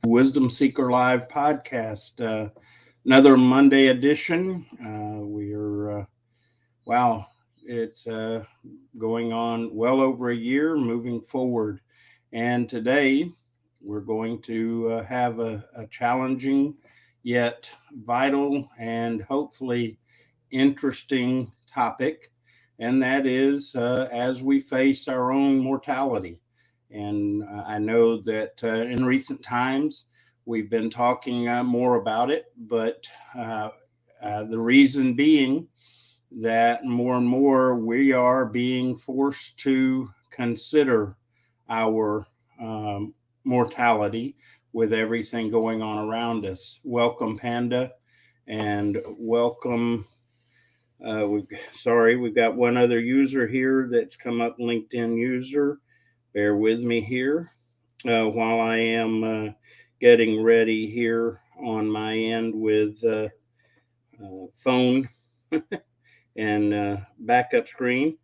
Wisdom Seeker Live podcast. Another Monday edition. Wow, it's going on well over a year, moving forward. And today we're going to have a challenging yet vital and hopefully interesting topic. And that is as we face our own mortality. And I know that in recent times we've been talking more about it, but the reason being that more and more we are being forced to consider our mortality with everything going on around us. Welcome, Panda, and welcome. We've got one other user here that's come up, LinkedIn user. Bear with me here while I am getting ready here on my end with phone and backup screen.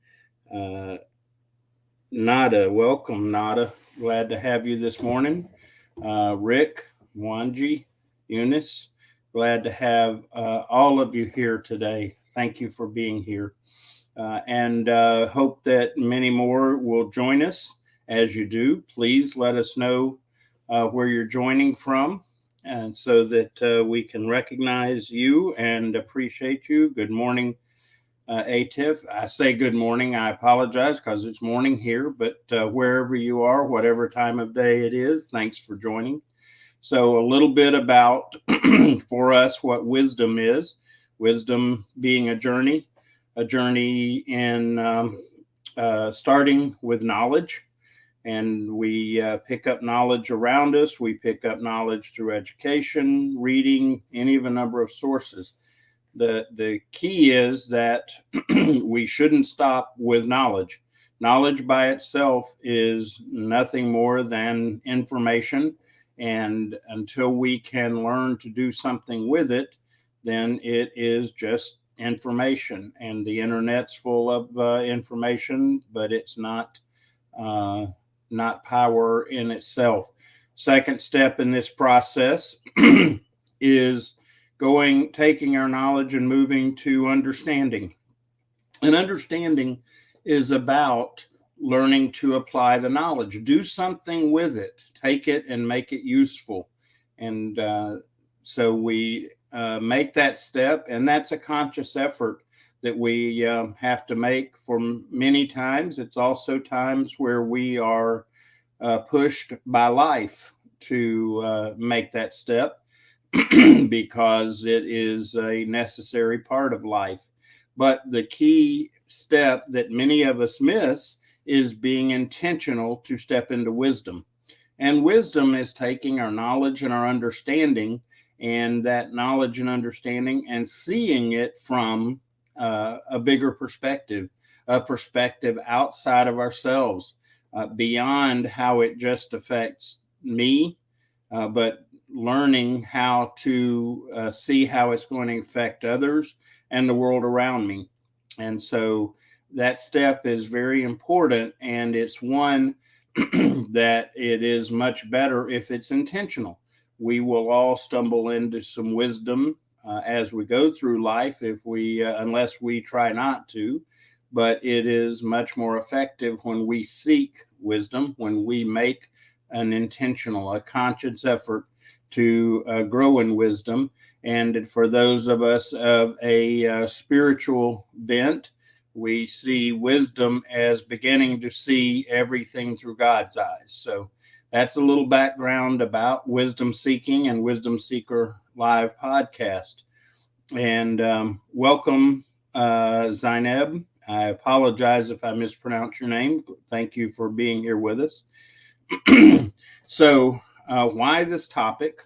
Nada, welcome, Nada. Glad to have you this morning. Rick, Wanji, Eunice, glad to have all of you here today. Thank you for being here. And hope that many more will join us. As you do, please let us know where you're joining from, and so that we can recognize you and appreciate you. Good morning, Atif. I say good morning. I apologize because it's morning here, but wherever you are, whatever time of day it is, thanks for joining. So a little bit about, for us, what wisdom is. Wisdom being a journey in starting with knowledge. And we pick up knowledge around us. We pick up knowledge through education, reading, any of a number of sources. The key is that we shouldn't stop with knowledge. Knowledge by itself is nothing more than information. And until we can learn to do something with it, then it is just information. And the internet's full of information, but it's not power in itself. Second step in this process is taking our knowledge and moving to understanding. And understanding is about learning to apply the knowledge. Do something with it. Take it and make it useful. And so we make that step, and that's a conscious effort that we have to make for many times. It's also times where we are pushed by life to make that step because it is a necessary part of life. But the key step that many of us miss is being intentional to step into wisdom. And wisdom is taking our knowledge and our understanding, and that knowledge and understanding, and seeing it from a bigger perspective, a perspective outside of ourselves, beyond how it just affects me, but learning how to see how it's going to affect others and the world around me. And so that step is very important, and it's one that it is much better if it's intentional. We will all stumble into some wisdom as we go through life, unless we try not to. But it is much more effective when we seek wisdom, when we make a conscious effort to grow in wisdom. And for those of us of a spiritual bent, we see wisdom as beginning to see everything through God's eyes. So that's a little background about Wisdom Seeking and Wisdom Seeker Live podcast. And welcome, Zainab. I apologize if I mispronounce your name. Thank you for being here with us. So why this topic?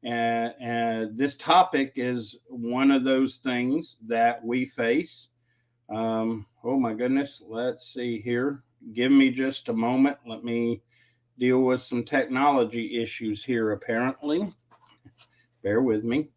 This topic is one of those things that we face. Oh my goodness. Let's see here. Give me just a moment. Let me deal with some technology issues here, apparently. Bear with me.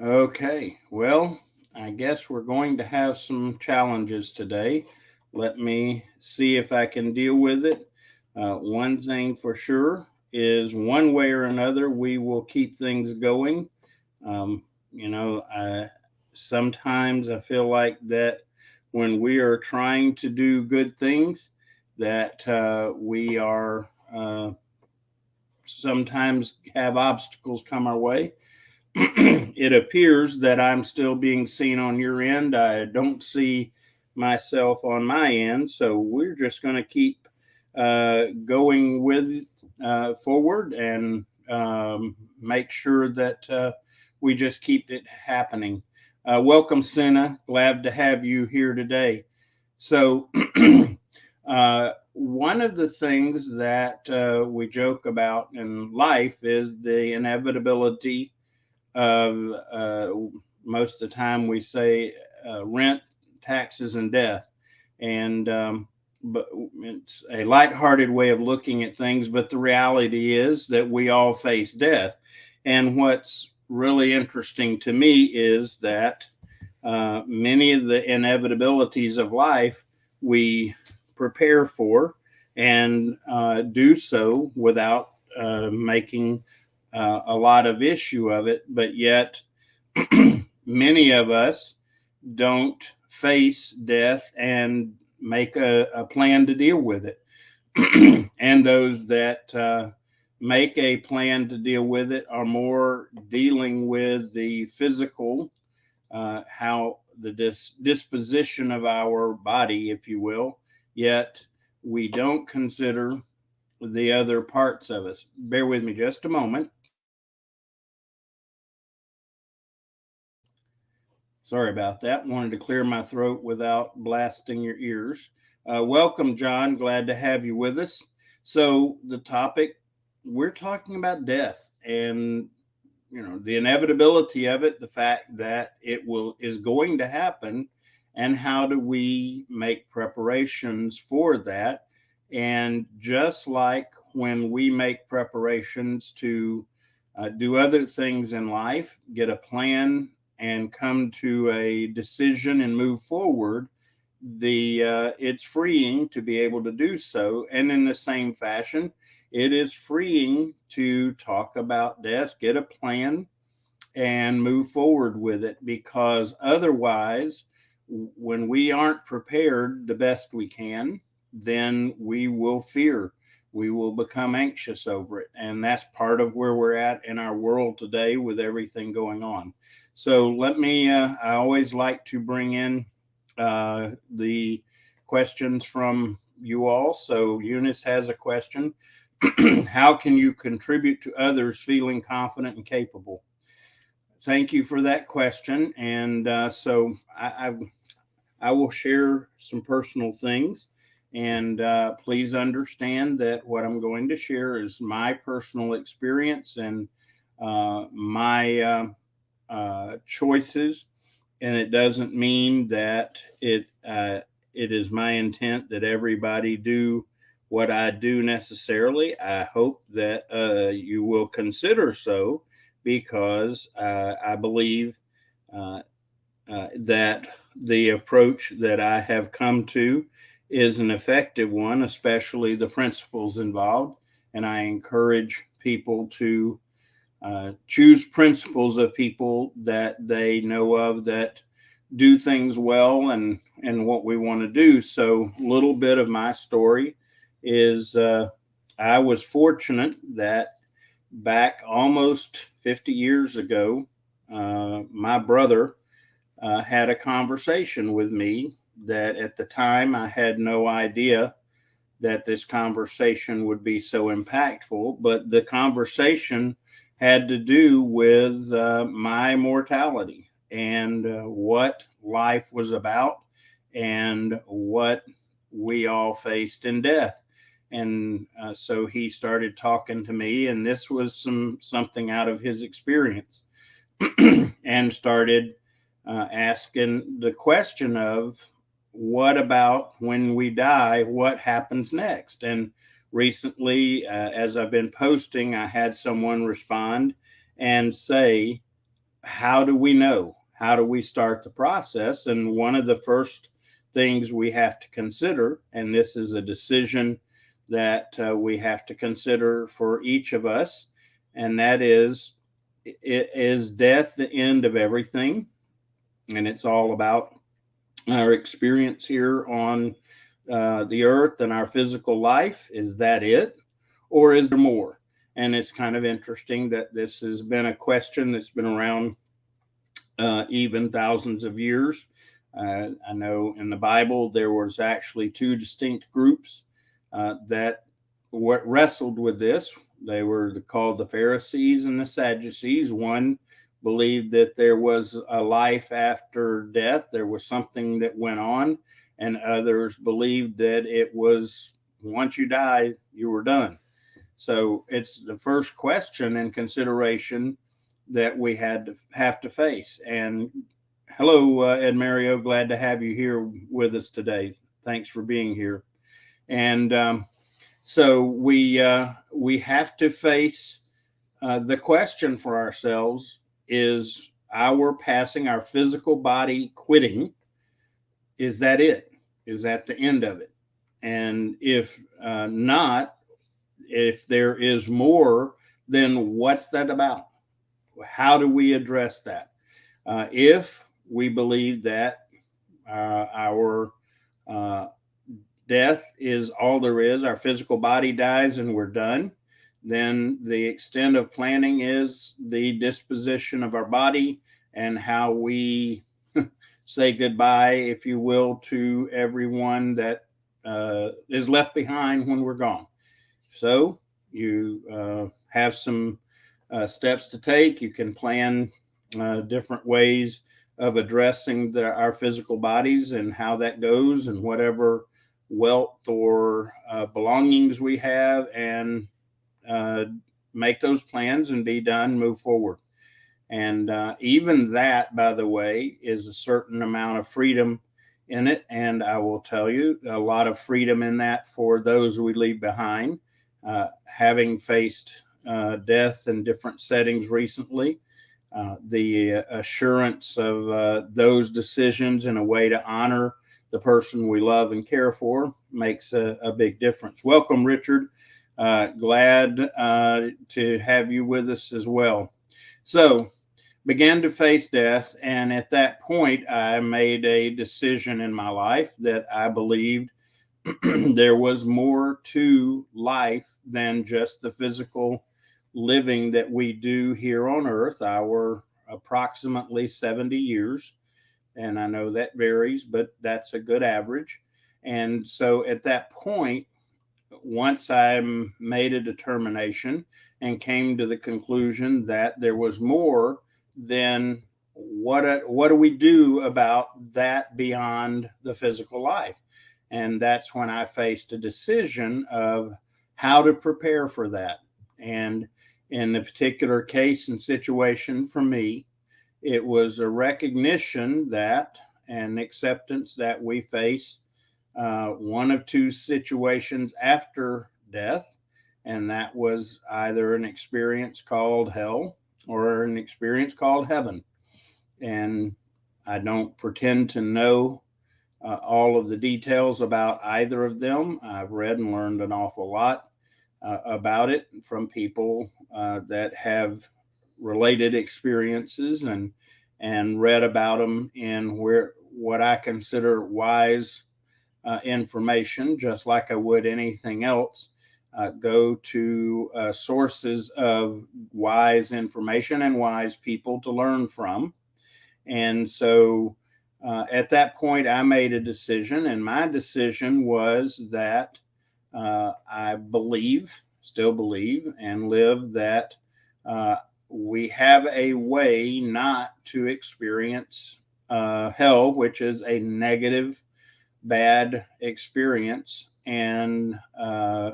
Okay, well, I guess we're going to have some challenges today. Let me see if I can deal with it. One thing for sure is one way or another, we will keep things going. Um, you know, sometimes I feel like that when we are trying to do good things, that we are sometimes have obstacles come our way. It appears that I'm still being seen on your end. I don't see myself on my end. So we're just going to keep going with forward and make sure that we just keep it happening. Welcome, Senna. Glad to have you here today. So, one of the things that we joke about in life is the inevitability of most of the time we say rent, taxes, and death. And but it's a lighthearted way of looking at things. But the reality is that we all face death. And what's really interesting to me is that many of the inevitabilities of life we prepare for and do so without making a lot of issue of it, but yet many of us don't face death and make a plan to deal with it. And those that make a plan to deal with it are more dealing with the physical, how the disposition of our body, if you will, yet we don't consider the other parts of us. Bear with me just a moment. Sorry about that. Wanted to clear my throat without blasting your ears. Welcome, John. Glad to have you with us. So, the topic we're talking about death and the inevitability of it, the fact that it will is going to happen, and how do we make preparations for that? And just like when we make preparations to do other things in life, get a plan and come to a decision and move forward, the it's freeing to be able to do so. And in the same fashion, it is freeing to talk about death, get a plan, and move forward with it, because otherwise, when we aren't prepared the best we can, then we will fear, we will become anxious over it. And that's part of where we're at in our world today with everything going on. So let me I always like to bring in the questions from you all. So Eunice has a question. How can you contribute to others feeling confident and capable? Thank you for that question. And I will share some personal things. And please understand that what I'm going to share is my personal experience and my choices. And it doesn't mean that it is my intent that everybody do what I do necessarily. I hope that you will consider so, because I believe uh, that the approach that I have come to is an effective one, especially the principles involved. And I encourage people to choose principles of people that they know of that do things well and what we want to do. So, a little bit of my story is I was fortunate that back almost 50 years ago, my brother had a conversation with me that at the time I had no idea that this conversation would be so impactful. But the conversation had to do with my mortality and what life was about and what we all faced in death. And so he started talking to me, and this was something out of his experience, and started asking the question of what about when we die, what happens next? And recently, as I've been posting, I had someone respond and say, how do we know? How do we start the process? And one of the first things we have to consider, and this is a decision that we have to consider for each of us, and that is death the end of everything? And it's all about our experience here on the earth and our physical life. Is that it? Or is there more? And it's kind of interesting that this has been a question that's been around even thousands of years. I know in the Bible there was actually two distinct groups that wrestled with this. They were called the Pharisees and the Sadducees. One believed that there was a life after death, there was something that went on, and others believed that it was once you die, you were done. So it's the first question and consideration that we have to face. And hello, Ed Mario, glad to have you here with us today. Thanks for being here. And so we have to face the question for ourselves: is our passing, our physical body quitting, is that it? Is that the end of it? And if not, if there is more, then what's that about? How do we address that? If we believe that our death is all there is, our physical body dies and we're done, then the extent of planning is the disposition of our body and how we say goodbye, if you will, to everyone that is left behind when we're gone. So you have some steps to take. You can plan different ways of addressing our physical bodies and how that goes, and whatever wealth or belongings we have, and make those plans and be done, move forward. And even that, by the way, is a certain amount of freedom in it. And I will tell you, a lot of freedom in that for those we leave behind. Having faced death in different settings recently, the assurance of those decisions in a way to honor the person we love and care for makes a big difference. Welcome, Richard. Glad to have you with us as well. So, began to face death, and at that point, I made a decision in my life that I believed there was more to life than just the physical living that we do here on earth, our approximately 70 years. And I know that varies, but that's a good average. And so at that point, once I made a determination and came to the conclusion that there was more, then what do we do about that beyond the physical life? And that's when I faced a decision of how to prepare for that. And in the particular case and situation for me, it was a recognition that and acceptance that we face one of two situations after death. And that was either an experience called hell or an experience called heaven. And I don't pretend to know all of the details about either of them. I've read and learned an awful lot about it from people that have related experiences and read about them in what I consider wise information, just like I would anything else. Go to sources of wise information and wise people to learn from. And so at that point, I made a decision, and my decision was that I still believe, and live that we have a way not to experience hell, which is a negative, bad experience, and I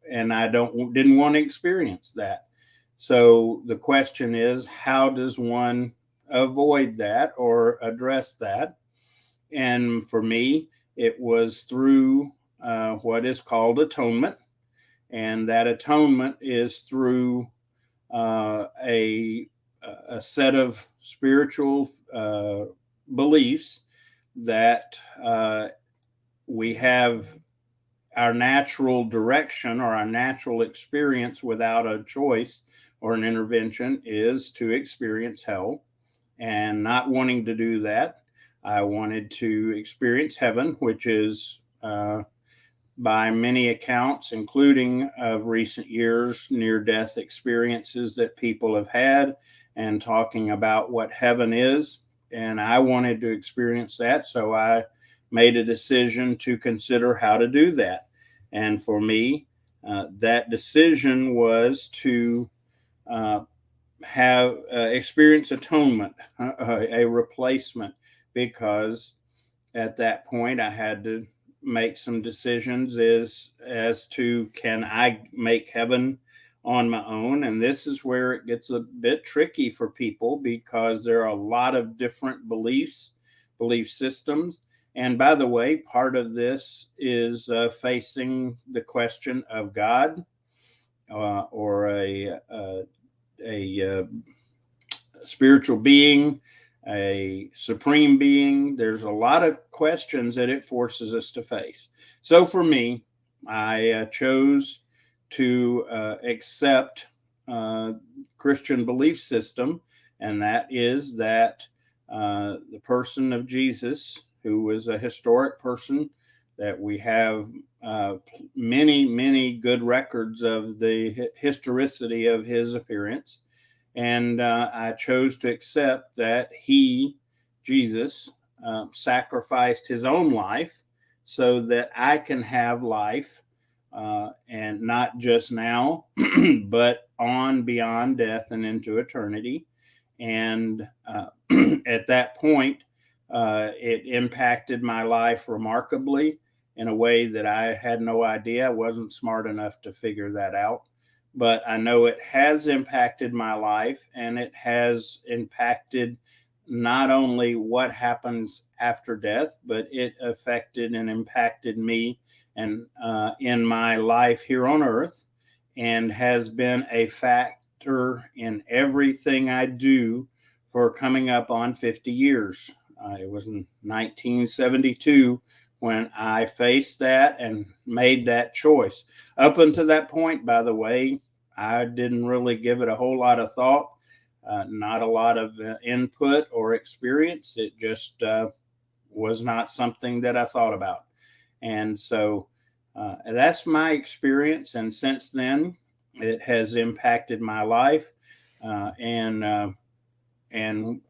didn't want to experience that. So the question is, how does one avoid that or address that? And for me, it was through what is called atonement, and that atonement is through a set of spiritual beliefs that we have our natural direction or our natural experience without a choice or an intervention is to experience hell. And not wanting to do that, I wanted to experience heaven, which is, by many accounts, including of recent years, near-death experiences that people have had and talking about what heaven is. And I wanted to experience that, so I made a decision to consider how to do that. And for me, that decision was to have experience atonement, a replacement, because at that point I had to make some decisions as to, can I make heaven on my own? And this is where it gets a bit tricky for people, because there are a lot of different belief systems. And by the way, part of this is facing the question of God, or a spiritual being, a supreme being. There's a lot of questions that it forces us to face. So for me, I chose to accept Christian belief system, and that is that the person of Jesus, who was a historic person, that we have many good records of the historicity of his appearance. And I chose to accept that he, Jesus, sacrificed his own life so that I can have life, and not just now, but on beyond death and into eternity. And at that point, it impacted my life remarkably in a way that I had no idea. I wasn't smart enough to figure that out. But I know it has impacted my life, and it has impacted not only what happens after death, but it affected and impacted me and in my life here on earth, and has been a factor in everything I do for coming up on 50 years. It was in 1972 when I faced that and made that choice. Up until that point, by the way, I didn't really give it a whole lot of thought, not a lot of input or experience. It just was not something that I thought about. And so that's my experience. And since then, it has impacted my life. And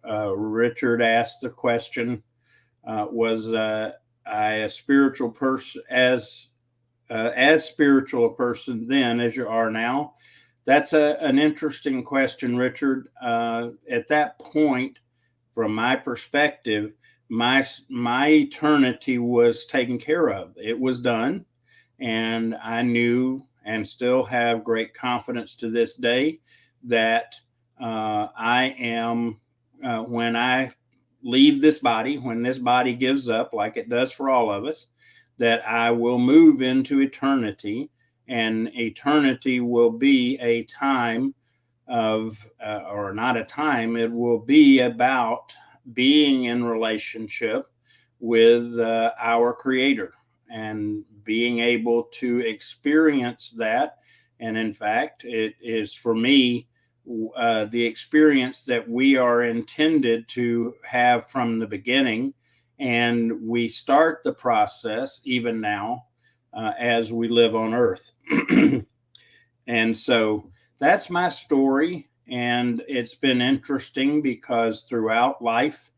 Richard asked the question, was I a spiritual person, as spiritual a person then as you are now? That's an interesting question, Richard. At that point, from my perspective, my eternity was taken care of. It was done, and I knew, and still have great confidence to this day, that I am, when I leave this body, when this body gives up, like it does for all of us, that I will move into eternity, and eternity will be a time of, or not a time, it will be about being in relationship with our Creator and being able to experience that. And in fact, it is for me the experience that we are intended to have from the beginning. And we start the process even now as we live on earth. And so that's my story. And it's been interesting because throughout life,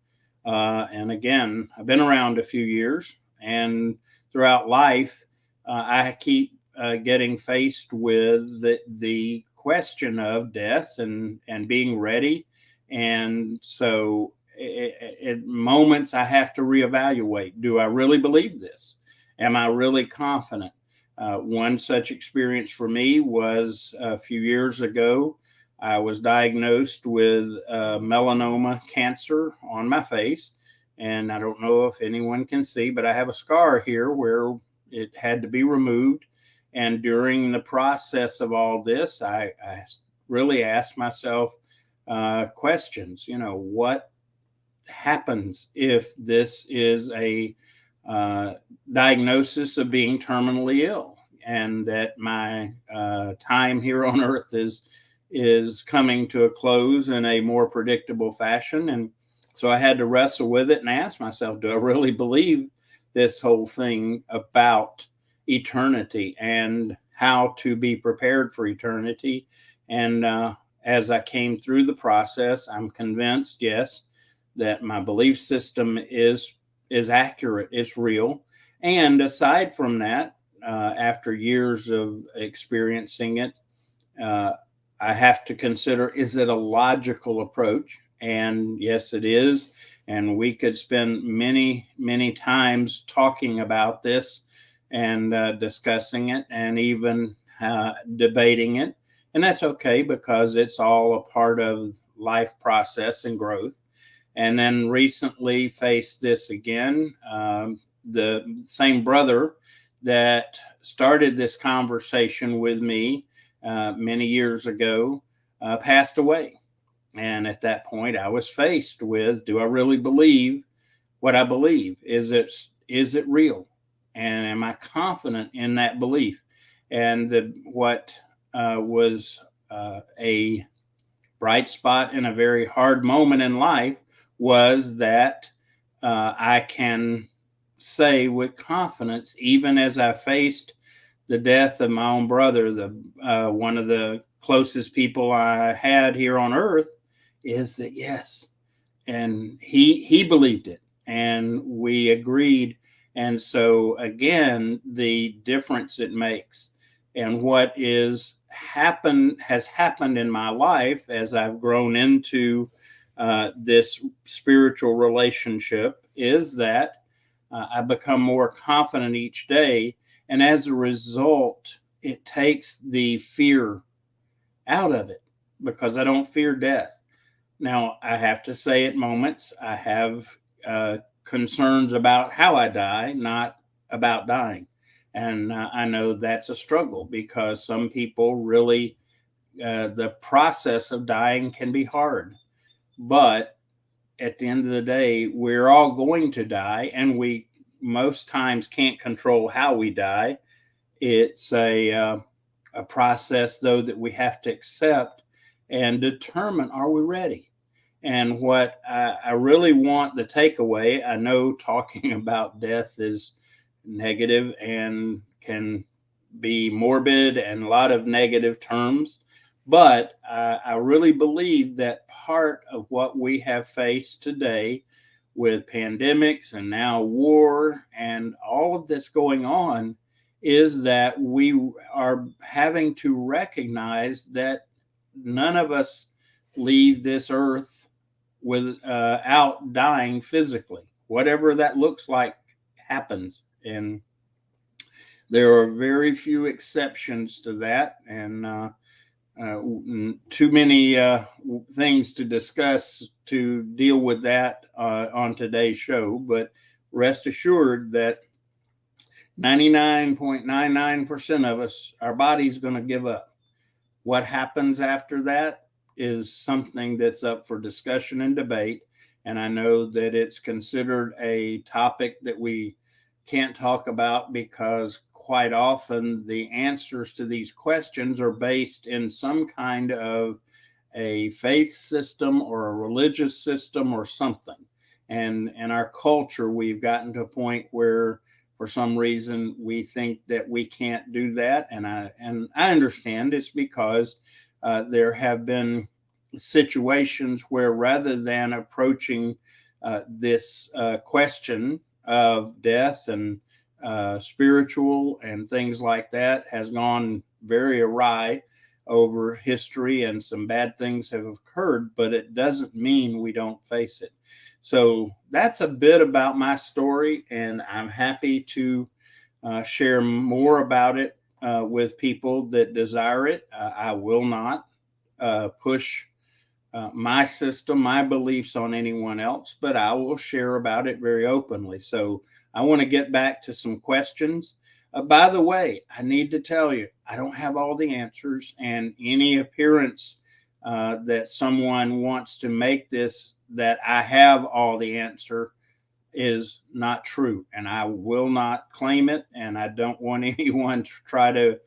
and again, I've been around a few years, and throughout life, I keep getting faced with the question of death and being ready. And so at moments I have to reevaluate. Do I really believe this? Am I really confident? One such experience for me was a few years ago. I was diagnosed with melanoma cancer on my face. And I don't know if anyone can see, but I have a scar here where it had to be removed. And during the process of all this, I really asked myself questions. What happens if this is a uh, diagnosis of being terminally ill, and that my time here on earth is coming to a close in a more predictable fashion. And so I had to wrestle with it and ask myself, do I really believe this whole thing about eternity and how to be prepared for eternity? And as I came through the process, I'm convinced, yes, that my belief system is accurate, it's real. And aside from that, after years of experiencing it, uh, I have to consider, is it a logical approach? And yes, it is. And we could spend many, many times talking about this and discussing it and even debating it. And that's okay because it's all a part of life process and growth. And then recently faced this again. The same brother that started this conversation with me many years ago passed away. And at that point, I was faced with, do I really believe what I believe? Is it real? And am I confident in that belief? And what was a bright spot in a very hard moment in life was that I can say with confidence, even as I faced the death of my own brother, the one of the closest people I had here on earth, is that yes, and he believed it, and we agreed. And so again, the difference it makes, and what is happened has happened in my life as I've grown into this spiritual relationship, is that I become more confident each day. And as a result, it takes the fear out of it because I don't fear death. Now, I have to say, at moments, I have concerns about how I die, not about dying. And I know that's a struggle because some people really, the process of dying can be hard. But at the end of the day, we're all going to die, and we most times can't control how we die. It's a process, though, that we have to accept and determine, are we ready? And what I really want the takeaway, I know talking about death is negative and can be morbid and a lot of negative terms, but I really believe that part of what we have faced today with pandemics and now war and all of this going on is that we are having to recognize that none of us leave this earth without dying physically. Whatever that looks like happens. And there are very few exceptions to that. And too many things to discuss to deal with that on today's show. But rest assured that 99.99% of us, our body's going to give up. What happens after that is something that's up for discussion and debate. And I know that it's considered a topic that we can't talk about because quite often the answers to these questions are based in some kind of a faith system or a religious system or something. And in our culture, we've gotten to a point where for some reason we think that we can't do that. And I understand it's because there have been situations where rather than approaching this question of death and spiritual and things like that has gone very awry over history, and some bad things have occurred, but it doesn't mean we don't face it. So that's a bit about my story, and I'm happy to share more about it with people that desire it. I will not push my system, my beliefs on anyone else, but I will share about it very openly. So I want to get back to some questions. By the way, I need to tell you, I don't have all the answers, and any appearance that someone wants to make this that I have all the answer, is not true, and I will not claim it, and I don't want anyone to try to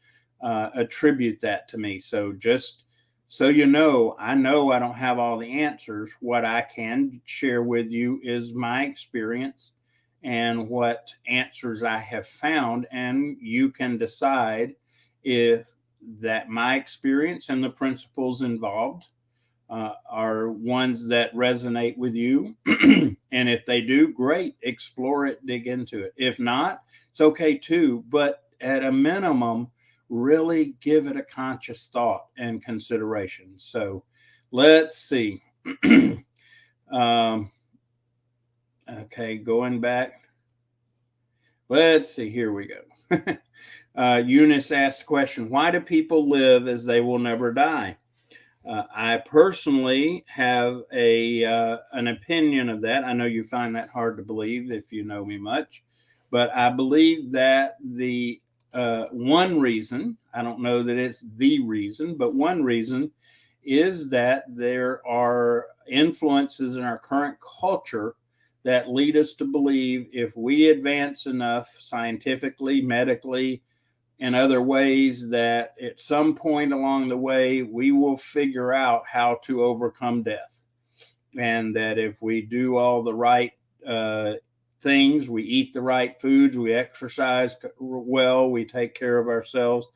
attribute that to me. So just so you know I don't have all the answers. What I can share with you is my experience and what answers I have found, and you can decide if that my experience and the principles involved are ones that resonate with you. And if they do, great, explore it, dig into it. If not, it's okay too. But at a minimum, really give it a conscious thought and consideration. So let's see. um, okay, going back. Let's see. Here we go. Eunice asked the question, why do people live as they will never die? I personally have an opinion of that. I know you find that hard to believe if you know me much, but I believe that the one reason, I don't know that it's the reason, but one reason is that there are influences in our current culture that lead us to believe if we advance enough scientifically, medically, and other ways, that at some point along the way we will figure out how to overcome death, and that if we do all the right things, we eat the right foods, we exercise well, we take care of ourselves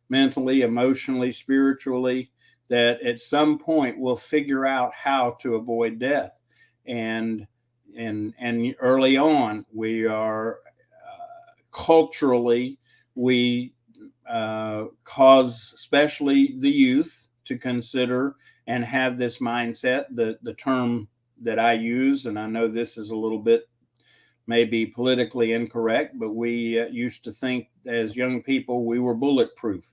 mentally, emotionally, spiritually, that at some point we'll figure out how to avoid death. And early on we are culturally, we cause especially the youth to consider and have this mindset. The term that I use, and I know this is a little bit maybe politically incorrect, but we used to think as young people we were bulletproof.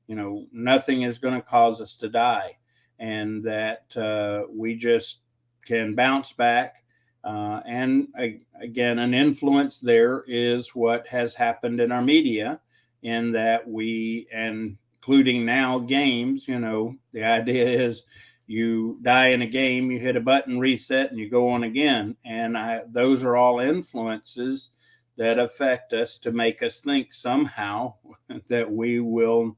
Nothing is going to cause us to die, and that we just can bounce back. And again, an influence there is what has happened in our media, in that we, and including now games, the idea is you die in a game, you hit a button, reset, and you go on again. And those are all influences that affect us to make us think somehow that we will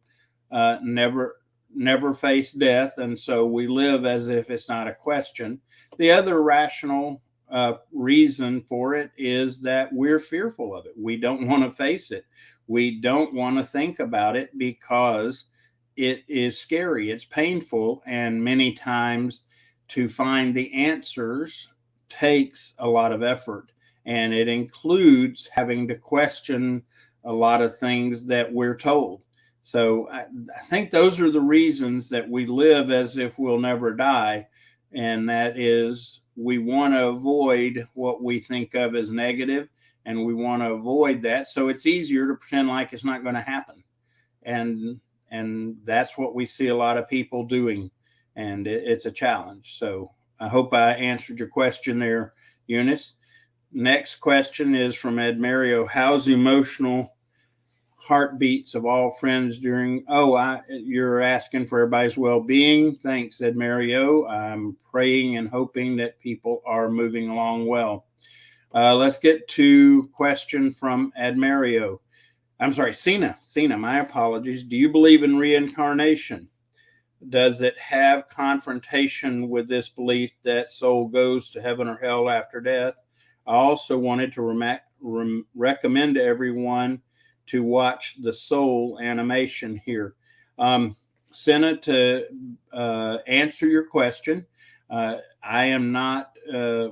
never face death. And so we live as if it's not a question. The other rational reason for it is that we're fearful of it. We don't want to face it. We don't want to think about it because it is scary, it's painful, and many times to find the answers takes a lot of effort. And it includes having to question a lot of things that we're told. So I think those are the reasons that we live as if we'll never die. And that is, we want to avoid what we think of as negative, and we want to avoid that. So it's easier to pretend like it's not going to happen. And that's what we see a lot of people doing. And it's a challenge. So I hope I answered your question there, Eunice. Next question is from Ed Mario. How's emotional heartbeats of all friends during, you're asking for everybody's well-being. Thanks, Ed Mario. I'm praying and hoping that people are moving along well. Let's get to question from Ed Mario. I'm sorry, Sina, my apologies. Do you believe in reincarnation? Does it have confrontation with this belief that soul goes to heaven or hell after death? I also wanted to recommend to everyone to watch the Soul animation here. Sina, to answer your question, I am not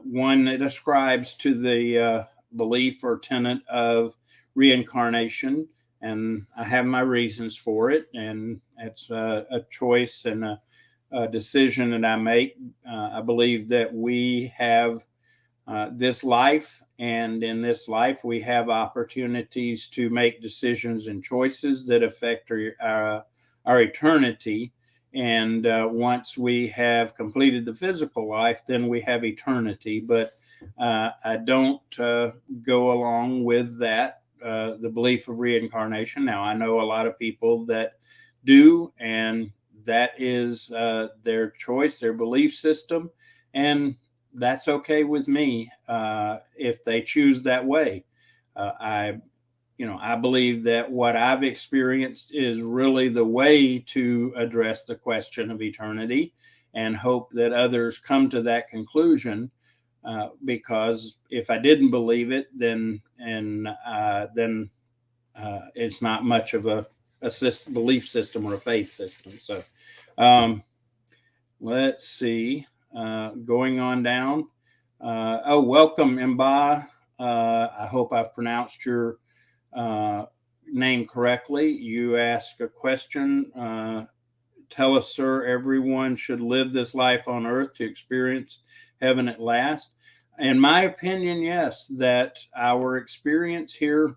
one that ascribes to the belief or tenet of reincarnation, and I have my reasons for it, and it's a choice and a decision that I make. I believe that we have this life, and in this life we have opportunities to make decisions and choices that affect our eternity. And once we have completed the physical life, then we have eternity. But I don't go along with that, the belief of reincarnation. Now, I know a lot of people that do, and that is their choice, their belief system. And that's okay with me if they choose that way. I believe that what I've experienced is really the way to address the question of eternity, and hope that others come to that conclusion. Because if I didn't believe it, then it's not much of a belief system or a faith system. So um, let's see. Going on down. Welcome, Mba. I hope I've pronounced your name correctly. You ask a question. Tell us, sir, everyone should live this life on earth to experience heaven at last. In my opinion, yes, that our experience here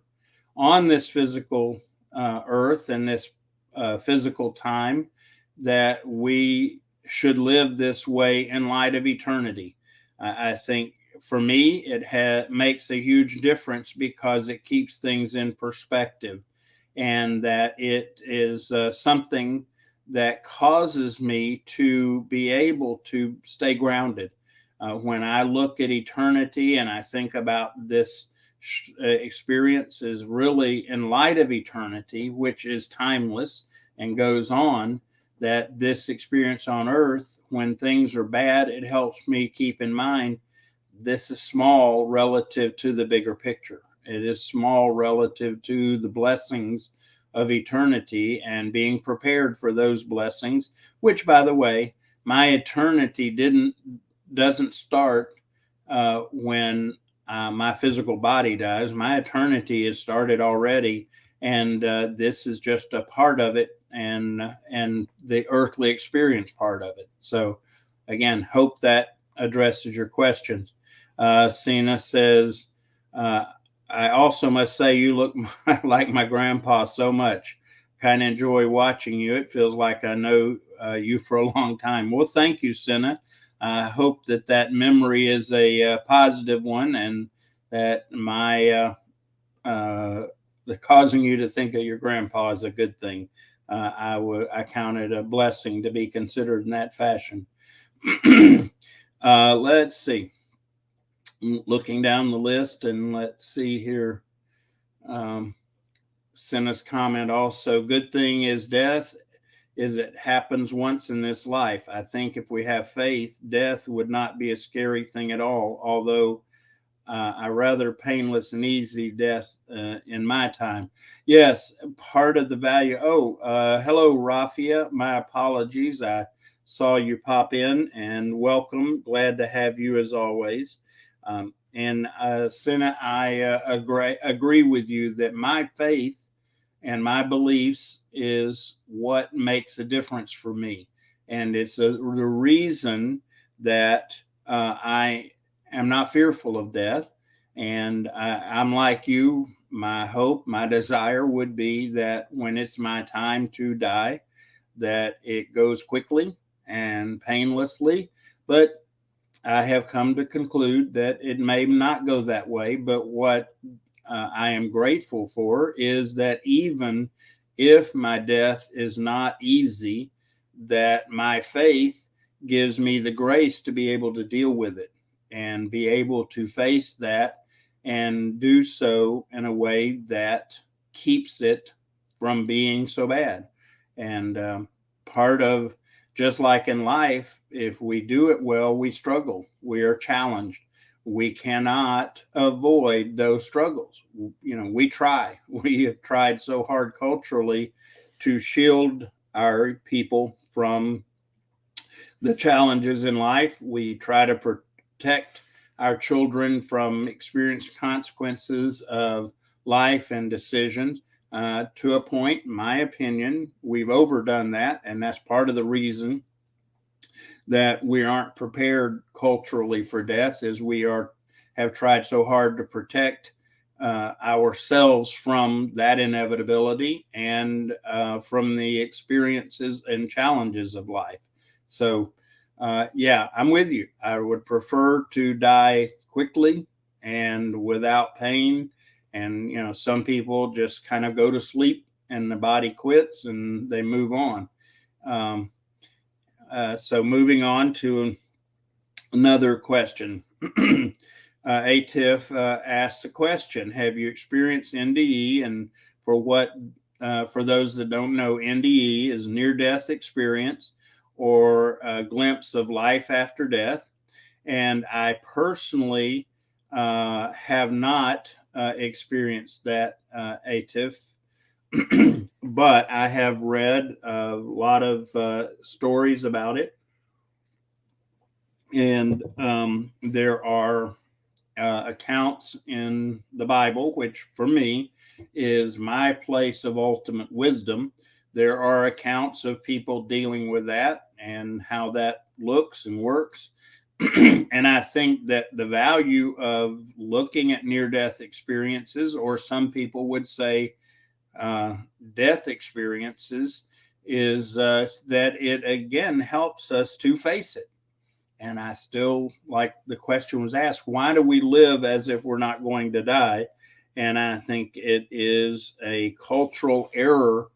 on this physical earth and this physical time, that we should live this way in light of eternity. I think for me, it makes a huge difference because it keeps things in perspective, and that it is something that causes me to be able to stay grounded. When I look at eternity and I think about this experience is really in light of eternity, which is timeless and goes on, that this experience on earth, when things are bad, it helps me keep in mind this is small relative to the bigger picture. It is small relative to the blessings of eternity and being prepared for those blessings, which, by the way, my eternity doesn't start when my physical body dies. My eternity has started already, and this is just a part of it, and the earthly experience part of it. So, again, hope that addresses your questions. Sina says, I also must say you look like my grandpa so much. Kind of enjoy watching you. It feels like I know you for a long time. Well, thank you, Sina. I hope that memory is a positive one, and that the causing you to think of your grandpa is a good thing. I count it a blessing to be considered in that fashion. Let's see. Looking down the list, and let's see here. Sina's comment also, good thing is death is it happens once in this life. I think if we have faith, death would not be a scary thing at all, although I rather painless and easy death in my time. Yes, part of the value. Hello, Rafia. My apologies. I saw you pop in, and welcome. Glad to have you as always. And Sina, I agree with you that my faith and my beliefs is what makes a difference for me. And it's the reason that I am not fearful of death. And I'm like you. My hope, my desire would be that when it's my time to die, that it goes quickly and painlessly. But I have come to conclude that it may not go that way. But what I am grateful for is that even if my death is not easy, that my faith gives me the grace to be able to deal with it and be able to face that and do so in a way that keeps it from being so bad. And part of, just like in life, if we do it well, we struggle, we are challenged. We cannot avoid those struggles. We try. We have tried so hard culturally to shield our people from the challenges in life. We try to protect our children from experiencing consequences of life and decisions. To a point, in my opinion, we've overdone that, and that's part of the reason that we aren't prepared culturally for death, is we have tried so hard to protect ourselves from that inevitability and from the experiences and challenges of life. So, yeah, I'm with you. I would prefer to die quickly and without pain. And some people just kind of go to sleep and the body quits and they move on. So moving on to Another question. ATIF asks a question: have you experienced NDE? And for those that don't know, NDE is near-death experience or a glimpse of life after death. And I personally have not experienced that, ATIF, but I have read a lot of stories about it. And there are accounts in the Bible, which for me is my place of ultimate wisdom. There are accounts of people dealing with that and how that looks and works. And I think that the value of looking at near death experiences, or some people would say death experiences, is that it again helps us to face it. And I still, like the question was asked, why do we live as if we're not going to die? And I think it is a cultural error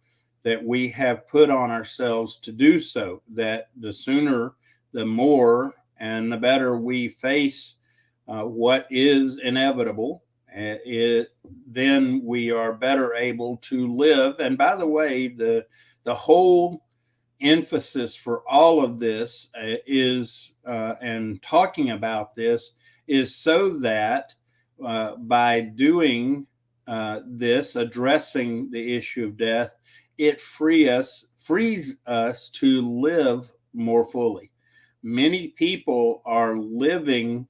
that we have put on ourselves to do so, that the sooner, the more, and the better we face what is inevitable, then we are better able to live. And by the way, the whole emphasis for all of this and talking about this is so that by doing this, addressing the issue of death, it frees us to live more fully. Many people are living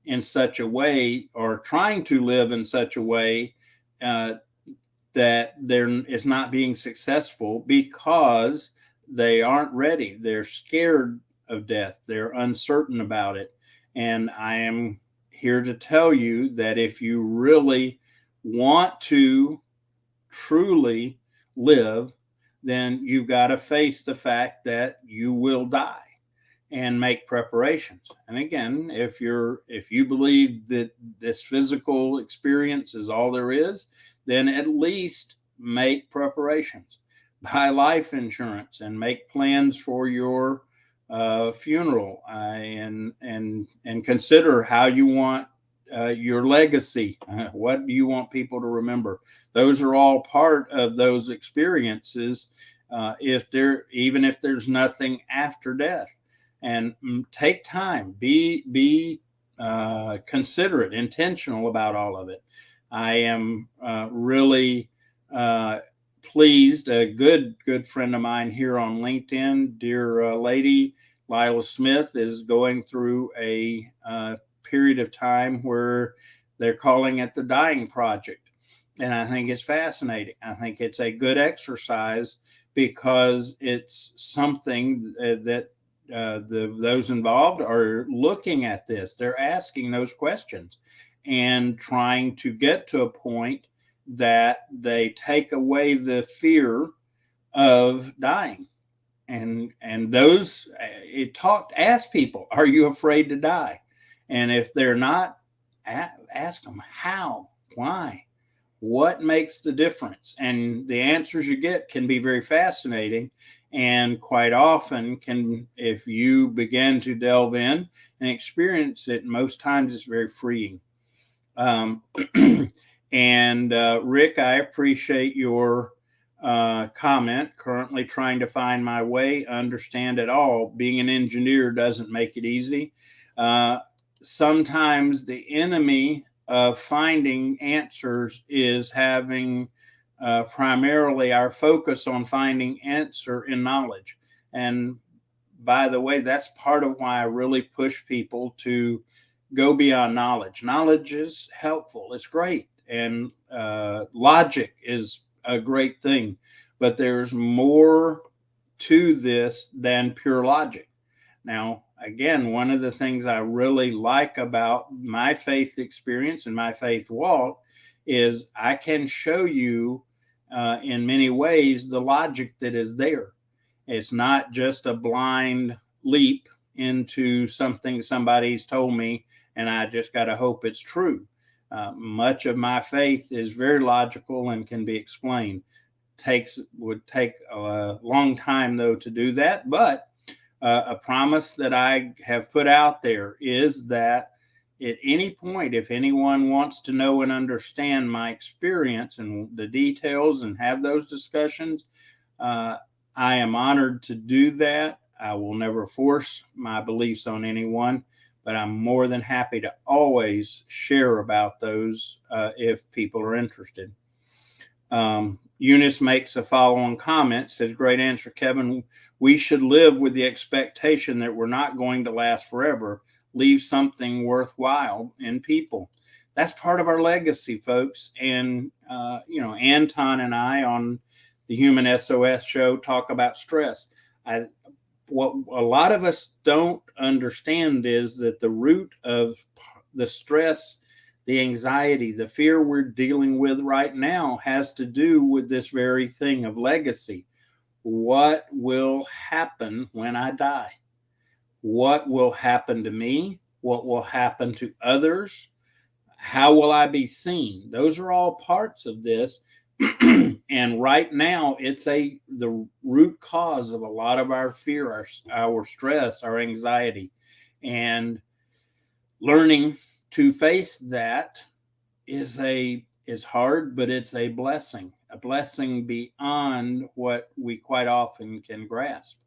in such a way, or trying to live in such a way, that it's not being successful because they aren't ready. They're scared of death. They're uncertain about it. And I am here to tell you that if you really want to truly live, then you've got to face the fact that you will die and make preparations. And again, if you believe that this physical experience is all there is, then at least make preparations. Buy life insurance and make plans for your funeral, and consider how you want your legacy. What do you want people to remember? Those are all part of those experiences. Even if there's nothing after death, and take time, be considerate, intentional about all of it. I am really pleased. A good friend of mine here on LinkedIn, dear lady Lila Smith, is going through a period of time where they're calling it the Dying Project. And I think it's fascinating. I think it's a good exercise because it's something that those involved are looking at this. They're asking those questions and trying to get to a point that they take away the fear of dying. And those ask people, are you afraid to die? And if they're not, ask them how, why, what makes the difference. And the answers you get can be very fascinating, and quite often if you begin to delve in and experience it, most times it's very freeing. And Rick, I appreciate your comment. Currently trying to find my way, understand it all. Being an engineer doesn't make it easy. Sometimes the enemy of finding answers is having primarily our focus on finding answer in knowledge. And by the way, that's part of why I really push people to go beyond knowledge. Knowledge is helpful. It's great. And logic is a great thing. But there's more to this than pure logic. Now, again, one of the things I really like about my faith experience and my faith walk is I can show you in many ways the logic that is there. It's not just a blind leap into something somebody's told me and I just got to hope it's true. Much of my faith is very logical and can be explained. Would take a long time though to do that, but A promise that I have put out there is that at any point, if anyone wants to know and understand my experience and the details and have those discussions, uh, I am honored to do that. I will never force my beliefs on anyone, but I'm more than happy to always share about those if people are interested. Eunice makes a follow-on comment, says, great answer, Kevin. We should live with the expectation that we're not going to last forever. Leave something worthwhile in people. That's part of our legacy, folks. And, Anton and I on the Human SOS show talk about stress. What a lot of us don't understand is that the root of the stress, the anxiety, the fear we're dealing with right now has to do with this very thing of legacy. What will happen when I die? What will happen to me? What will happen to others? How will I be seen? Those are all parts of this. And right now, it's the root cause of a lot of our fear, our stress, our anxiety. And learning to face that is hard, but it's a blessing beyond what we quite often can grasp.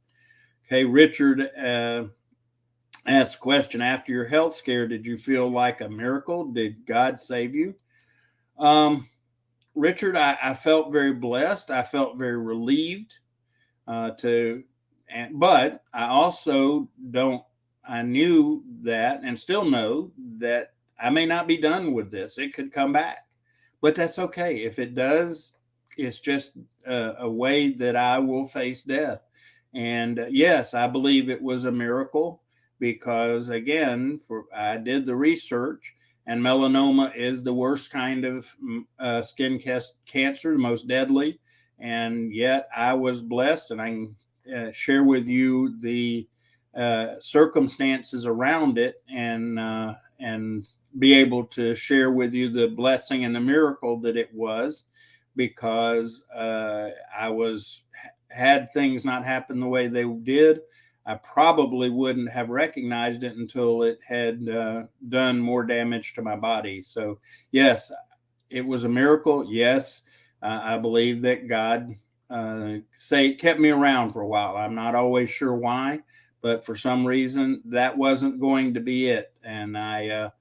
Okay, Richard asked a question: after your health scare, did you feel like a miracle? Did God save you? Richard, I felt very blessed. I felt very relieved but I also I knew that and still know that I may not be done with this. It could come back, but that's okay. If it does, it's just a way that I will face death. And yes, I believe it was a miracle because, again, I did the research, and melanoma is the worst kind of skin cancer, the most deadly. And yet I was blessed, and I can share with you the circumstances around it, and be able to share with you the blessing and the miracle that it was, because had things not happened the way they did, I probably wouldn't have recognized it until it had done more damage to my body. So yes, it was a miracle. Yes, I believe that God kept me around for a while. I'm not always sure why, but for some reason that wasn't going to be it. And I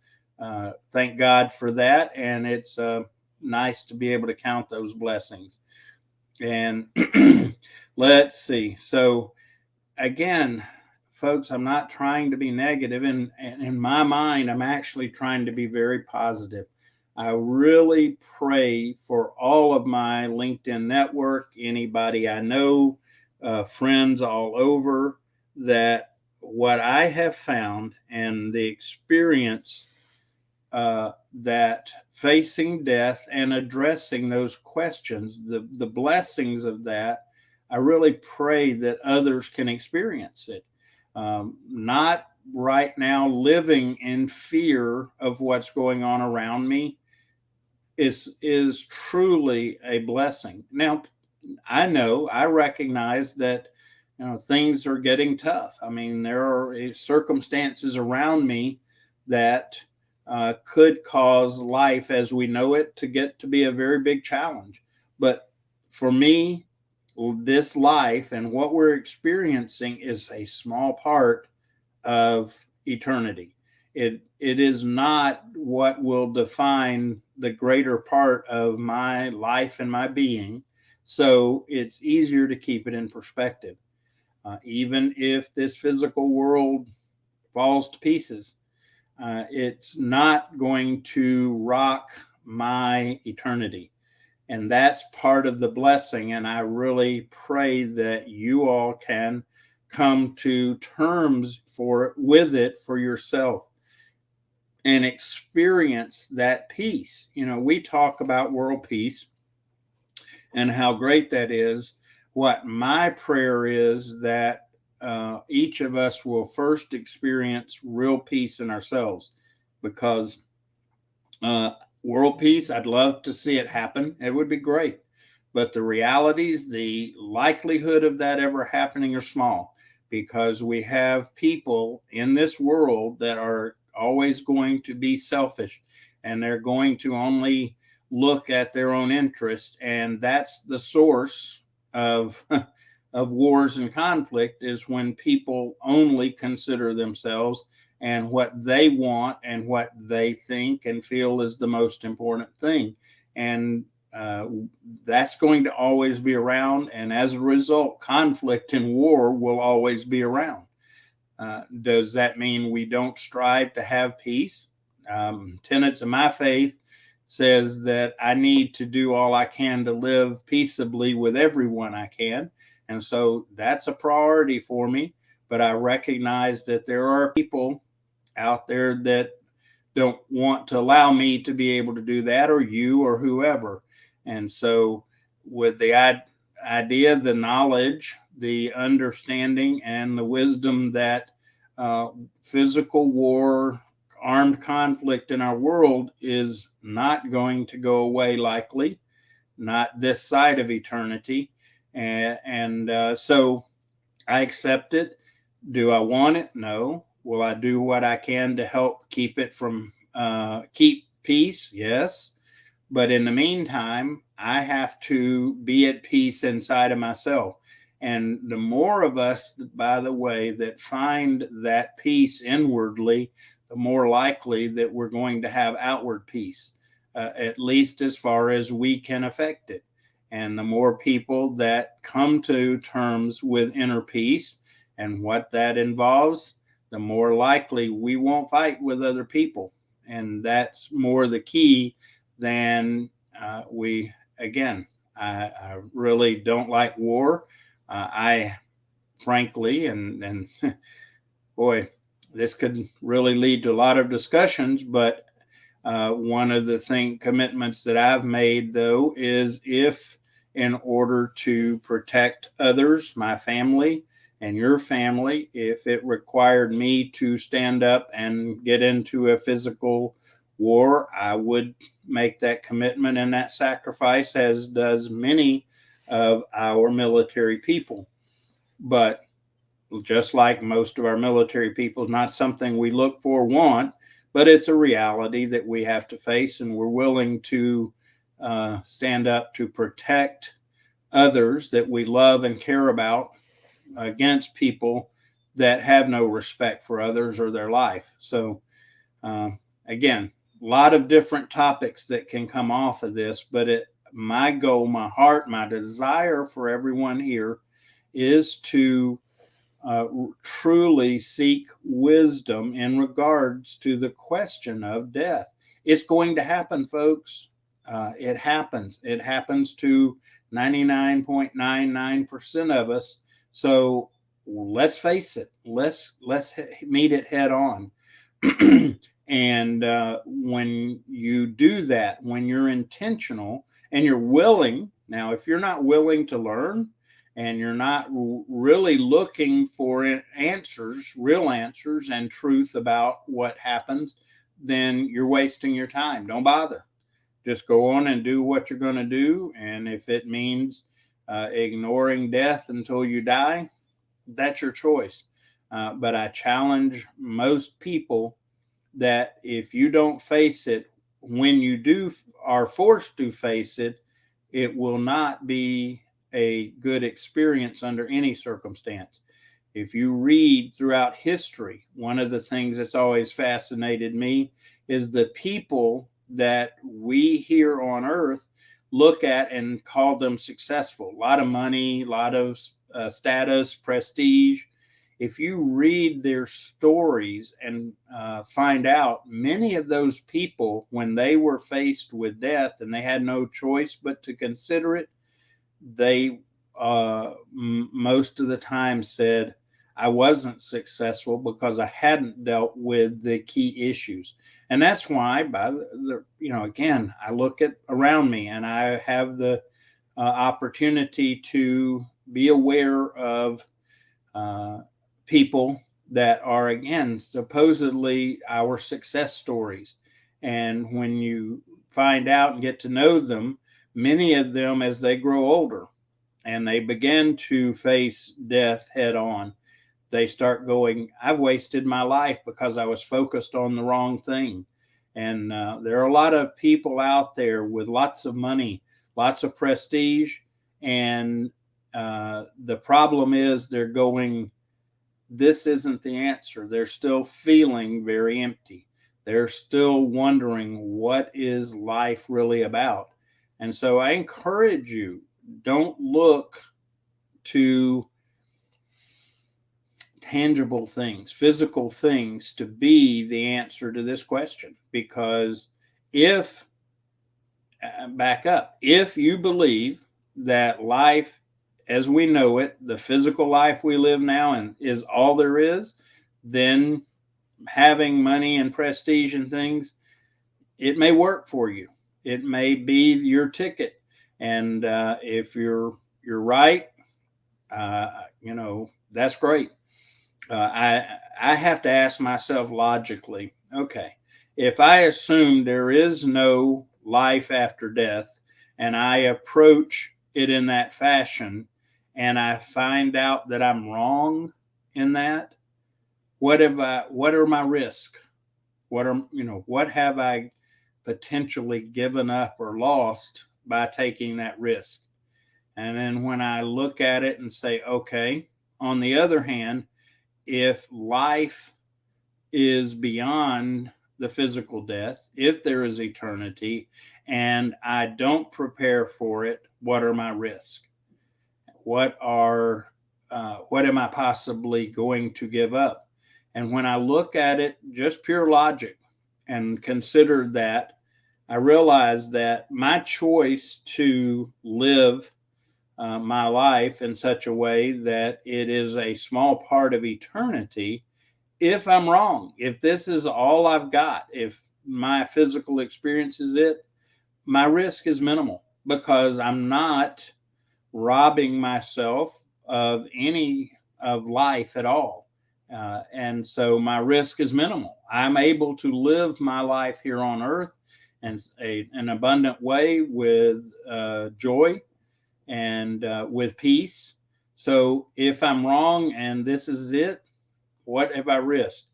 thank God for that. And it's nice to be able to count those blessings. And let's see. So again, folks, I'm not trying to be negative. And in my mind, I'm actually trying to be very positive. I really pray for all of my LinkedIn network, anybody I know, friends all over, that what I have found and the experience that facing death and addressing those questions, the blessings of that, I really pray that others can experience it. Not right now living in fear of what's going on around me is truly a blessing. Now, I recognize that things are getting tough. I mean, there are circumstances around me that could cause life as we know it to get to be a very big challenge. But for me, this life and what we're experiencing is a small part of eternity. It is not what will define the greater part of my life and my being. So it's easier to keep it in perspective. Even if this physical world falls to pieces, it's not going to rock my eternity. And that's part of the blessing. And I really pray that you all can come to terms with it for yourself and experience that peace. We talk about world peace and how great that is. What my prayer is that each of us will first experience real peace in ourselves, because world peace, I'd love to see it happen. It would be great. But the realities, the likelihood of that ever happening are small. because we have people in this world that are always going to be selfish, and they're going to only look at their own interest. And that's the source of of wars and conflict, is when people only consider themselves and what they want and what they think and feel is the most important thing. And that's going to always be around. And as a result, conflict and war will always be around. Does that mean we don't strive to have peace? Tenets of my faith says that I need to do all I can to live peaceably with everyone I can. And so that's a priority for me. But I recognize that there are people out there that don't want to allow me to be able to do that, or you, or whoever. And so with the idea, the knowledge, the understanding, and the wisdom that physical war, armed conflict in our world is not going to go away, likely, not this side of eternity. And so I accept it. Do I want it? No. Will I do what I can to help keep it from keep peace? Yes. But in the meantime, I have to be at peace inside of myself. And the more of us, by the way, that find that peace inwardly, the more likely that we're going to have outward peace, at least as far as we can affect it. And the more people that come to terms with inner peace and what that involves, the more likely we won't fight with other people. And that's more the key than I really don't like war. I frankly, and boy, this could really lead to a lot of discussions, but one of the commitments that I've made, though, is if in order to protect others, my family and your family, if it required me to stand up and get into a physical war, I would make that commitment and that sacrifice, as does many of our military people. But just like most of our military people, it's not something we look for, want, but it's a reality that we have to face, and we're willing to stand up to protect others that we love and care about against people that have no respect for others or their life. So again, a lot of different topics that can come off of this, but my goal, my heart, my desire for everyone here is to truly seek wisdom in regards to the question of death. It's going to happen, folks. It happens. It happens to 99.99% of us. So let's face it. Let's meet it head on. And when you do that, when you're intentional and you're willing, now, if you're not willing to learn and you're not really looking for answers, real answers and truth about what happens, then you're wasting your time. Don't bother. Just go on and do what you're going to do. And if it means ignoring death until you die, that's your choice. But I challenge most people that if you don't face it, when you are forced to face it, it will not be a good experience under any circumstance. If you read throughout history, one of the things that's always fascinated me is the people that we here on earth look at and call them successful. A lot of money, a lot of status, prestige. If you read their stories and find out, many of those people, when they were faced with death and they had no choice but to consider it, they most of the time said, I wasn't successful because I hadn't dealt with the key issues. And that's why, again, I look at around me and I have the opportunity to be aware of people that are, again, supposedly our success stories. And when you find out and get to know them, many of them, as they grow older and they begin to face death head on, they start going, I've wasted my life because I was focused on the wrong thing. And there are a lot of people out there with lots of money, lots of prestige. And the problem is they're going, this isn't the answer. They're still feeling very empty. They're still wondering, what is life really about? And so I encourage you, don't look to tangible things, physical things, to be the answer to this question. Because if, back up, if you believe that life as we know it, the physical life we live now, and is all there is, then having money and prestige and things, it may work for you. It may be your ticket. And if you're right, that's great. I have to ask myself logically, okay, if I assume there is no life after death and I approach it in that fashion and I find out that I'm wrong in that, what are my risks? What have I potentially given up or lost by taking that risk? And then when I look at it and say, okay, on the other hand, if life is beyond the physical death, if there is eternity and I don't prepare for it, what are my risks? What am I possibly going to give up? And when I look at it, just pure logic, and consider that, I realize that my choice to live my life in such a way that it is a small part of eternity, if I'm wrong, if this is all I've got, if my physical experience is it, my risk is minimal because I'm not robbing myself of any of life at all. And so my risk is minimal. I'm able to live my life here on earth in an abundant way with joy and with peace. So if I'm wrong and this is it, what have I risked?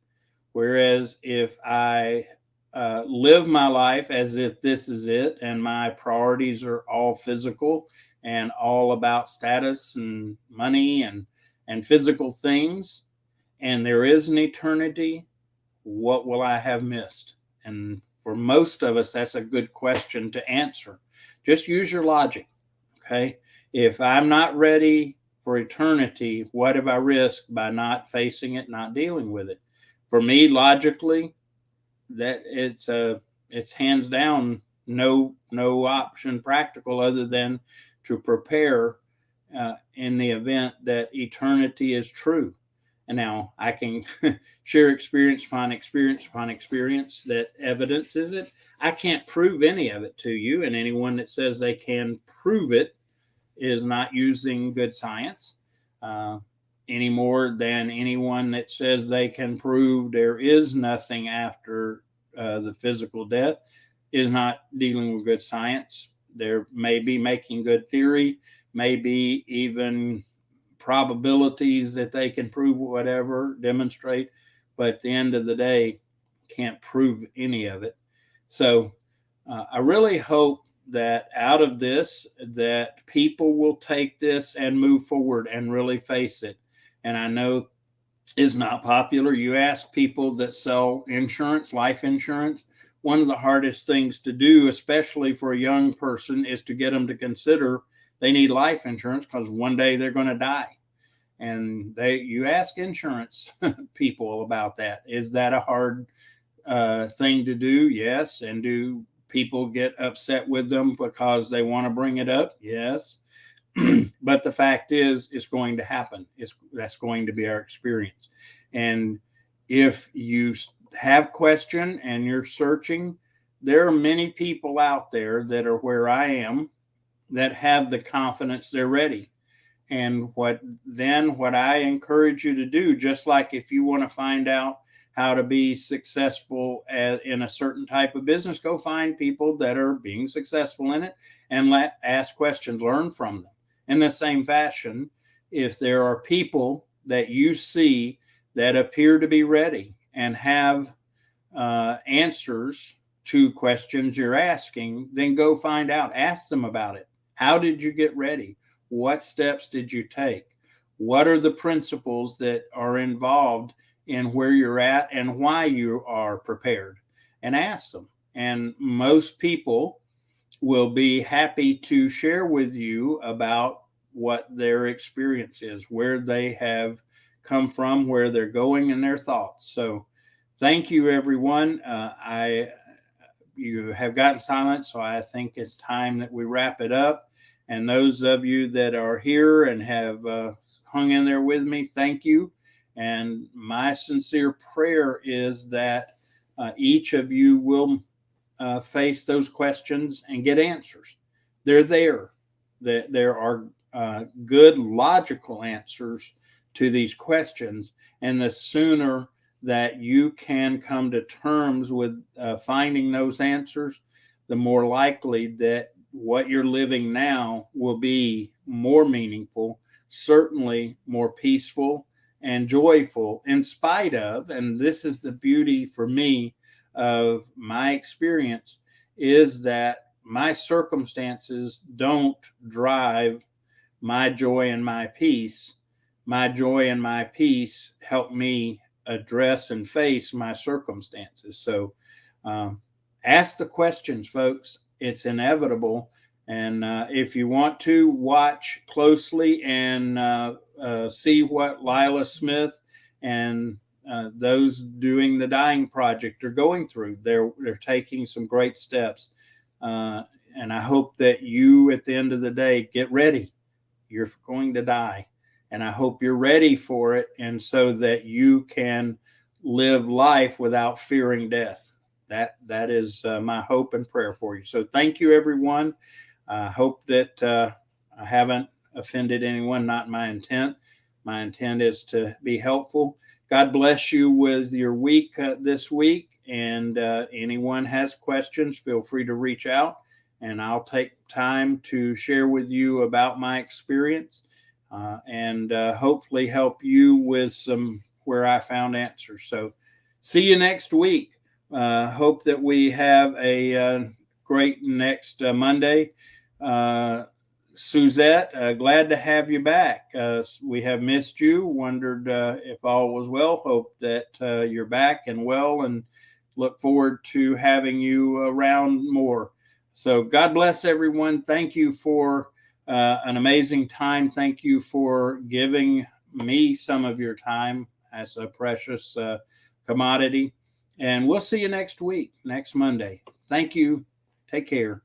Whereas if I live my life as if this is it and my priorities are all physical and all about status and money and physical things, and there is an eternity, what will I have missed? And for most of us, that's a good question to answer. Just use your logic, okay? If I'm not ready for eternity, what have I risked by not facing it, not dealing with it? For me, logically, that it's hands down no option practical other than to prepare in the event that eternity is true. And now I can share experience upon experience upon experience that evidences it. I can't prove any of it to you, and anyone that says they can prove it is not using good science any more than anyone that says they can prove there is nothing after the physical death is not dealing with good science. They're maybe making good theory, maybe even probabilities that they can prove whatever, demonstrate, but at the end of the day, can't prove any of it. So I really hope that out of this, that people will take this and move forward and really face it. And I know it's not popular. You ask people that sell insurance, life insurance, one of the hardest things to do, especially for a young person, is to get them to consider they need life insurance because one day they're going to die. And you ask insurance people about that. Is that a hard thing to do? Yes. And do people get upset with them because they want to bring it up? Yes. But the fact is, it's going to happen. That's going to be our experience. And if you have question and you're searching, there are many people out there that are where I am that have the confidence they're ready. And what I encourage you to do, just like if you want to find out how to be successful in a certain type of business, go find people that are being successful in it and ask questions, learn from them. In the same fashion, if there are people that you see that appear to be ready and have answers to questions you're asking, then go find out. Ask them about it. How did you get ready? What steps did you take? What are the principles that are involved in where you're at and why you are prepared? And ask them. And most people will be happy to share with you about what their experience is, where they have come from, where they're going, and their thoughts. So, thank you, everyone. You have gotten silent, so I think it's time that we wrap it up. And those of you that are here and have hung in there with me, thank you. And my sincere prayer is that each of you will face those questions and get answers. They're there. There are good, logical answers to these questions. And the sooner that you can come to terms with finding those answers, the more likely that what you're living now will be more meaningful, certainly more peaceful and joyful, in spite of, and this is the beauty for me of my experience, is that my circumstances don't drive my joy and my peace. My joy and my peace help me address and face my circumstances. So ask the questions, folks. It's inevitable. And if you want to watch closely and see what Lila Smith and those doing the dying project are going through, they're taking some great steps. And I hope that you, at the end of the day, get ready. You're going to die. And I hope you're ready for it, and so that you can live life without fearing death. That is my hope and prayer for you. So thank you, everyone. I hope that I haven't offended anyone. Not my intent. My intent is to be helpful. God bless you with your week this week. And anyone has questions, feel free to reach out, and I'll take time to share with you about my experience. And hopefully help you with some where I found answers. So see you next week. Hope that we have a great next Monday. Suzette, glad to have you back. We have missed you, wondered if all was well. Hope that you're back and well, and look forward to having you around more. So God bless everyone. Thank you for an amazing time. Thank you for giving me some of your time as a precious commodity. And we'll see you next week, next Monday. Thank you. Take care.